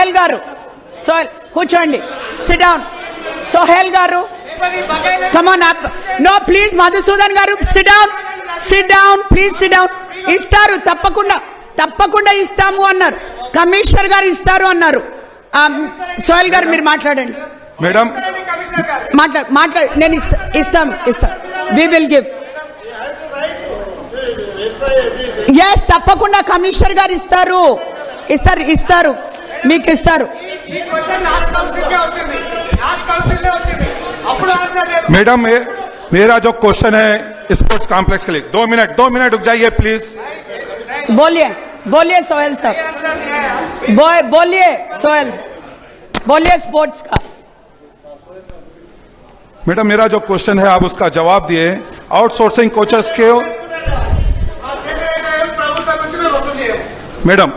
సోహెల్ గారు, సోహెల్ కూర్చోండి, SIT down. Sohel garu, come on up. No please Madhusudan garu, sit down, sit down please, sit down. ఇస్తారు, తప్పకుండా ఇస్తాము అన్నారు. కమిషనర్ గారు ఇస్తారు అన్నారు. సోహెల్ గారు మీరు మాట్లాడండి. మేడం మాట్లాడు, నేను ఇస్తాను. We will give. ఎస్, తప్పకుండా కమిషనర్ గారు ఇస్తారు, మీకు ఇస్తారు. मैडम मेरा जो क्वेश्चन है स्पोर्ट्स कॉम्प्लेक्स के लिए 2 मिनट रुक जाइए प्लीज. बोलिए सोहेल साहब, बोलिए सोहेल, बोलिए स्पोर्ट्स का. मैडम मेरा जो क्वेश्चन है आप उसका जवाब दिए. आउटसोर्सिंग कोचेस के मैडम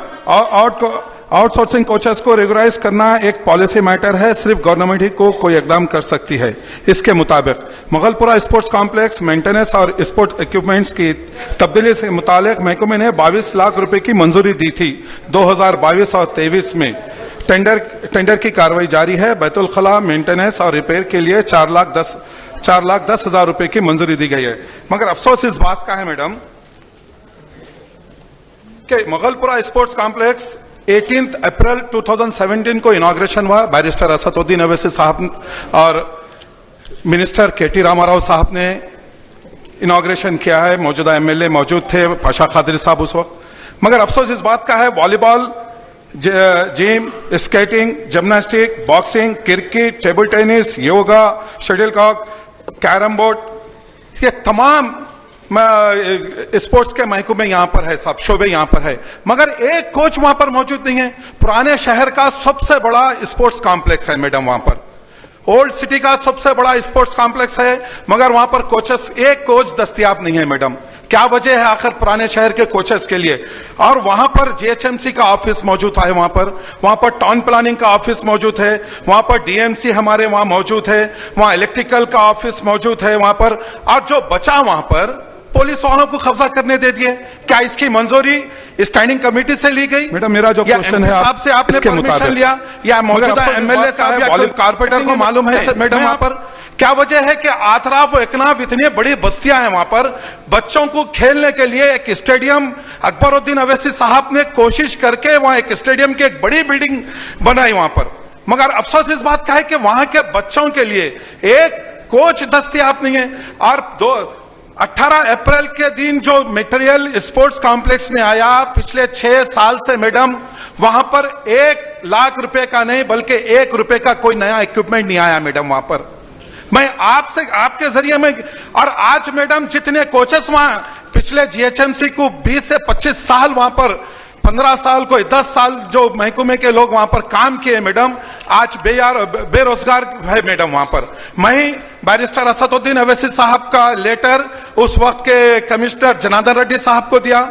आउटसोर्सिंग कोचेस को रेगुलाइज करना एक पॉलिसी मैटर है, सिर्फ गवर्नमेंट ही को कोई इकदाम कर सकती है. इसके मुताबिक मुगलपुरा स्पोर्ट्स कॉम्प्लेक्स मेंटेनेंस और स्पोर्ट्स इक्विपमेंट्स की तब्दीली से मुतालिक महकमे ने 22 लाख रुपए की मंजूरी दी थी 2022 और 23 में. टेंडर की कार्रवाई जारी है. बैतुल खला मेंटेनेंस और रिपेयर के लिए 4,10,000 रुपए की मंजूरी दी गई है. मगर अफसोस इस बात का है मैडम कि मुगलपुरा स्पोर्ट्स कॉम्प्लेक्स 18 अप्रैल 2017 को इनॉग्रेशन हुआ. बैरिस्टर असदुद्दीन अवैसी साहब और मिनिस्टर केटी रामाराव साहब ने इनॉग्रेशन किया है. मौजूदा एमएलए मौजूद थे, पाशा खादरी साहब उस वक्त. मगर अफसोस इस बात का है volleyball, gym, skating, gymnastic, boxing, cricket, table tennis, yoga, shuttlecock, carrom board, ये तमाम स्पोर्ट्स के महकमे यहां पर है, सब शोबे यहां पर है, मगर एक कोच वहां पर मौजूद नहीं है. पुराने शहर का सबसे बड़ा स्पोर्ट्स कॉम्प्लेक्स है मैडम, वहां पर ओल्ड सिटी का सबसे बड़ा स्पोर्ट्स कॉम्प्लेक्स है, मगर वहां पर कोचेस, एक कोच दस्तयाब नहीं है मैडम. क्या वजह है आखिर पुराने शहर के कोचेस के लिए? और वहां पर जीएचएमसी का ऑफिस मौजूद है, वहां पर टाउन प्लानिंग का ऑफिस मौजूद है, वहां पर डीएमसी हमारे वहां मौजूद है, वहां इलेक्ट्रिकल का ऑफिस मौजूद है वहां पर, और जो बचा वहां पर पुलिस वालों को कब्जा करने दे दिए. क्या इसकी मंजूरी स्टैंडिंग कमेटी से ली गई? मैडम मेरा जो क्वेश्चन है आपसे आपने परमिशन लिया या मौजूदा एमएलए साहब या कारपोरेटर को मालूम है मैडम वहां पर क्या वजह है कि आतराफ और एकनाफ इतनी बड़ी बस्तियां हैं वहां पर, बच्चों को खेलने के लिए एक स्टेडियम अकबरुद्दीन अवैसी साहब ने कोशिश करके वहां एक स्टेडियम की एक बड़ी बिल्डिंग बनाई वहां पर, मगर अफसोस इस बात का है कि वहां के बच्चों के लिए एक कोच दस्तयाब नहीं है. और 18 अप्रैल के दिन जो मटेरियल स्पोर्ट्स कॉम्प्लेक्स में आया, पिछले 6 साल से मैडम वहां पर 1 लाख रुपए का नहीं बल्कि 1 रुपए का कोई नया इक्विपमेंट नहीं आया मैडम वहां पर. मैं आपसे आपके जरिए में, और आज मैडम जितने कोचेस वहां पिछले जीएचएमसी को 20 से 25 साल वहां पर 15 साल कोई 10 साल जो महकमे के लोग वहां पर काम किए मैडम, आज बेरोजगार है मैडम वहां पर. मैं बैरिस्टर असदुद्दीन अवैसी साहब का लेटर उस वक्त के कमिश्नर जनार्दन रेड्डी साहब को दिया,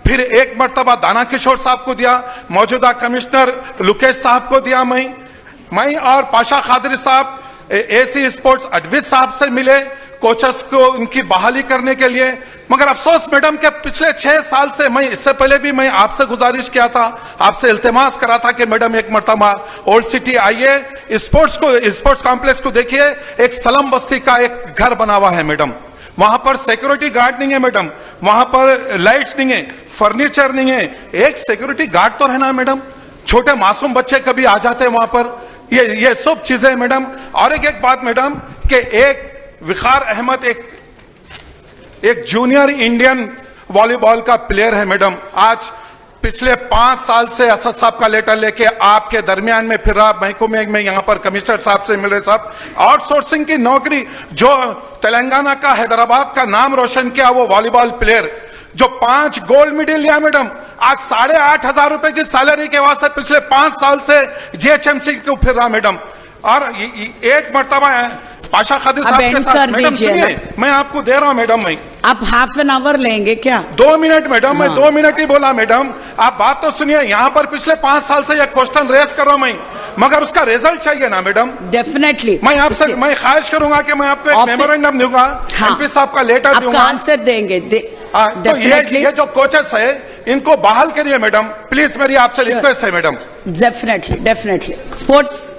फिर एक मर्तबा दाना किशोर साहब को दिया, मौजूदा कमिश्नर लुकेश साहब को दिया. मैं और पाशा खादरी साहब एसी स्पोर्ट्स अडवित साहब से मिले कोचेस को उनकी बहाली करने के लिए. मगर अफसोस मैडम के पिछले 6 साल से, मैं इससे पहले भी मैं आपसे गुजारिश किया था, आपसे इल्तिमास करा था कि मैडम एक मर्तबा ओल्ड सिटी आइए, स्पोर्ट्स कॉम्प्लेक्स को देखिए, एक सलम बस्ती का एक घर बना हुआ है मैडम. वहां पर सिक्योरिटी गार्ड नहीं है मैडम, वहां पर लाइट्स नहीं है, फर्नीचर नहीं है, एक सिक्योरिटी गार्ड तो रहना है मैडम. छोटे मासूम बच्चे कभी आ जाते हैं वहां पर, ये सब चीजें मैडम. और एक बात मैडम कि एक विखार अहमद एक जूनियर इंडियन वॉलीबॉल का प्लेयर है मैडम, आज पिछले 5 साल से असद साहब का लेटर लेके आपके दरमियान में फिर रहा, महकमे में यहां पर कमिश्नर साहब से मिले. साहब आउटसोर्सिंग की नौकरी जो तेलंगाना का, हैदराबाद का नाम रोशन किया, वो वॉलीबॉल प्लेयर जो 5 गोल्ड मेडल लिया मैडम, आज 8,500 रुपए की सैलरी के वास्ते पिछले 5 साल से जीएचएमसी को फिर रहा मैडम. और एक मर्तबा पाशा खादी साहब के साथ मैडम सुनिए, मैं आपको दे रहा हूं मैडम. मैं आप हाफ एन आवर लेंगे क्या? 2 मिनट मैडम, मैं 2 मिनट ही बोला मैडम, आप बात तो सुनिए. यहां पर पिछले 5 साल से यह क्वेश्चन रेस कर रहा हूं मैं, मगर उसका रिजल्ट चाहिए ना मैडम. डेफिनेटली मैं आपसे मैं ख्वाहिश करूंगा कि मैं आपको एक मेमोरेंडम दूंगा, एमपी साहब का लेटर दूंगा, आंसर देंगे. तो ये जो कोचेस है इनको बहाल करिए मैडम, प्लीज मेरी आपसे Sure. रिक्वेस्ट है मैडम। Definitely definitely sports